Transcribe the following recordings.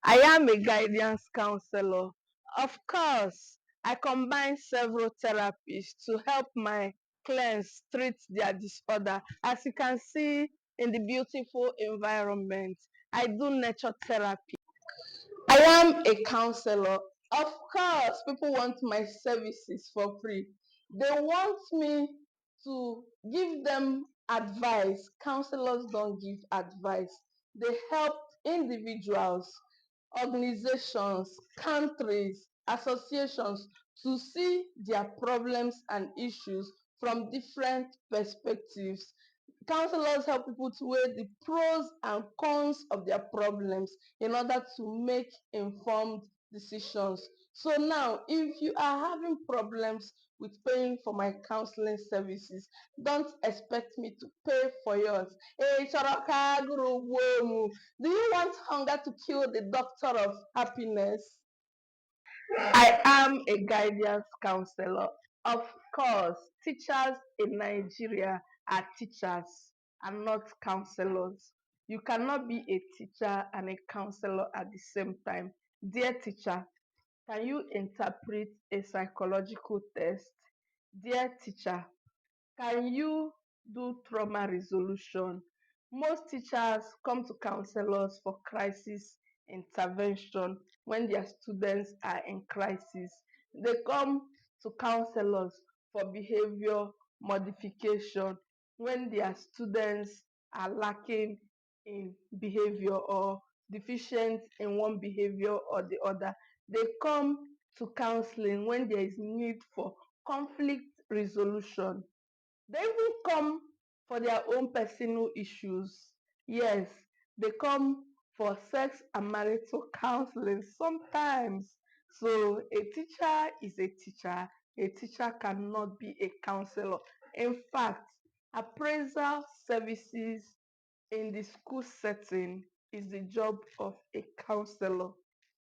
I am a guidance counselor. Of course, I combine several therapies to help my clients treat their disorder. As you can see in the beautiful environment, I do nature therapy. I am a counselor. Of course, people want my services for free. They want me to give them advice. Counselors don't give advice. They help individuals, organizations, countries, associations to see their problems and issues from different perspectives. Counselors help people to weigh the pros and cons of their problems in order to make informed decisions. So now, if you are having problems with paying for my counseling services, don't expect me to pay for yours. Hey, Choroka Guru Womu, do you want hunger to kill the doctor of happiness? I am a guidance counselor. Of course, teachers in Nigeria are teachers and not counselors. You cannot be a teacher and a counselor at the same time. Dear teacher, can you interpret a psychological test? Dear teacher, can you do trauma resolution? Most teachers come to counselors for crisis intervention when their students are in crisis. They come to counselors for behavior modification when their students are lacking in behavior or deficient in one behavior or the other. They come to counseling when there is need for conflict resolution. They even come for their own personal issues. Yes, they come for sex and marital counseling sometimes. So a teacher is a teacher. A teacher cannot be a counselor. In fact, appraisal services in the school setting is the job of a counselor.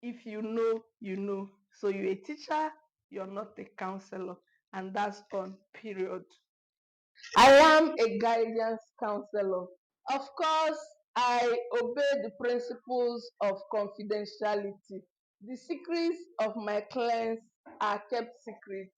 If you know, you know. So you're a teacher, you're not a counselor. And that's on period. I am a guidance counselor. Of course, I obey the principles of confidentiality. The secrets of my clients are kept secret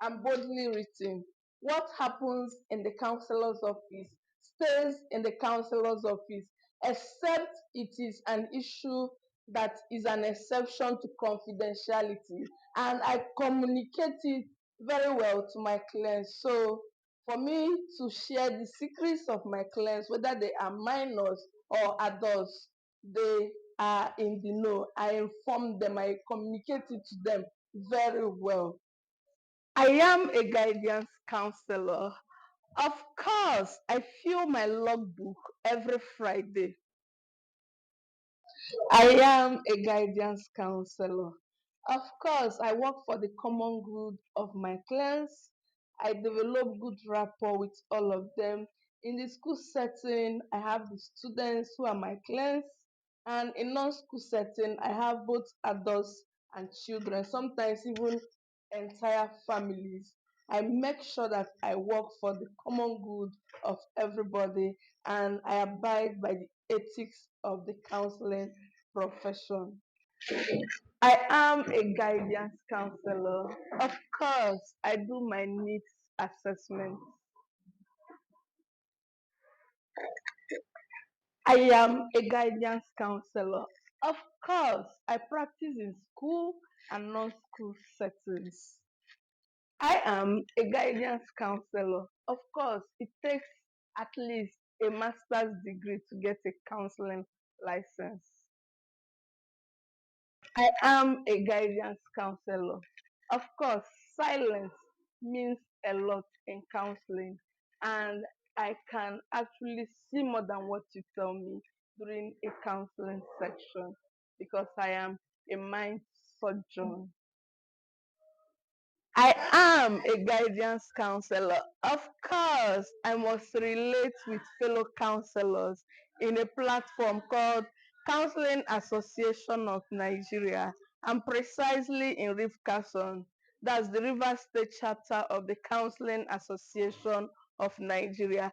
and boldly written. What happens in the counselor's office stays in the counselor's office, except it is an issue that is an exception to confidentiality. And I communicate it very well to my clients. So for me to share the secrets of my clients, whether they are minors or adults, they are in the know. I inform them, I communicate it to them very well. I am a guidance counselor. Of course, I fill my logbook every Friday. I am a guidance counselor. Of course, I work for the common good of my clients. I develop good rapport with all of them. In the school setting, I have the students who are my clients, and in non-school setting, I have both adults and children, sometimes even entire families. I make sure that I work for the common good of everybody and I abide by the ethics of the counseling profession. I am a guidance counselor. Of course, I do my needs assessment. I am a guidance counselor. Of course, I practice in school and non-school settings. I am a guidance counselor. Of course, it takes at least a master's degree to get a counseling license. I am a guidance counselor. Of course, silence means a lot in counseling, and I can actually see more than what you tell me during a counseling section because I am a mind surgeon. I am a guidance counselor. Of course, I must relate with fellow counselors in a platform called Counseling Association of Nigeria and precisely in Rivkason. That's the River State chapter of the Counseling Association of Nigeria.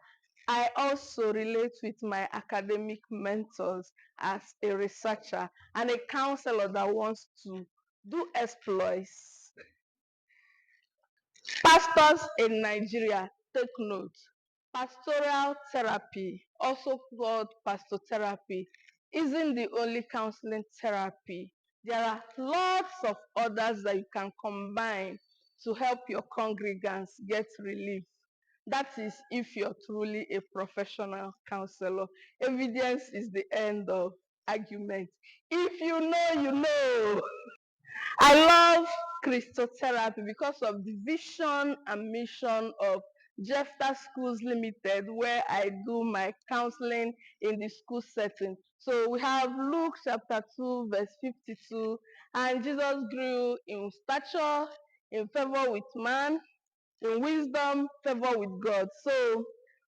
I also relate with my academic mentors as a researcher and a counselor that wants to do exploits. Pastors in Nigeria, take note. Pastoral therapy, also called pastotherapy, isn't the only counseling therapy. There are lots of others that you can combine to help your congregants get relief. That is if you're truly a professional counselor. Evidence is the end of argument. If you know, you know. I love Christotherapy because of the vision and mission of Jester Schools Limited, where I do my counseling in the school setting. So we have Luke chapter 2, verse 52, and Jesus grew in stature, in favor with man, in wisdom, favor with God. So,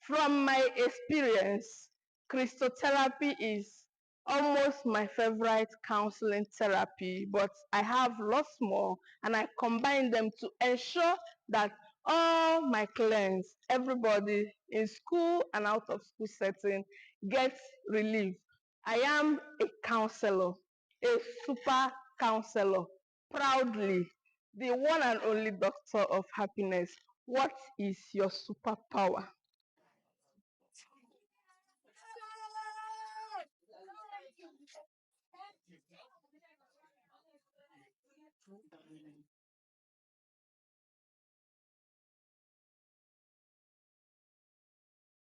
from my experience, Christotherapy is almost my favorite counseling therapy, but I have lots more and I combine them to ensure that all my clients, everybody in school and out of school setting, gets relief. I am a counselor, a super counselor, proudly the one and only doctor of happiness. What is your superpower?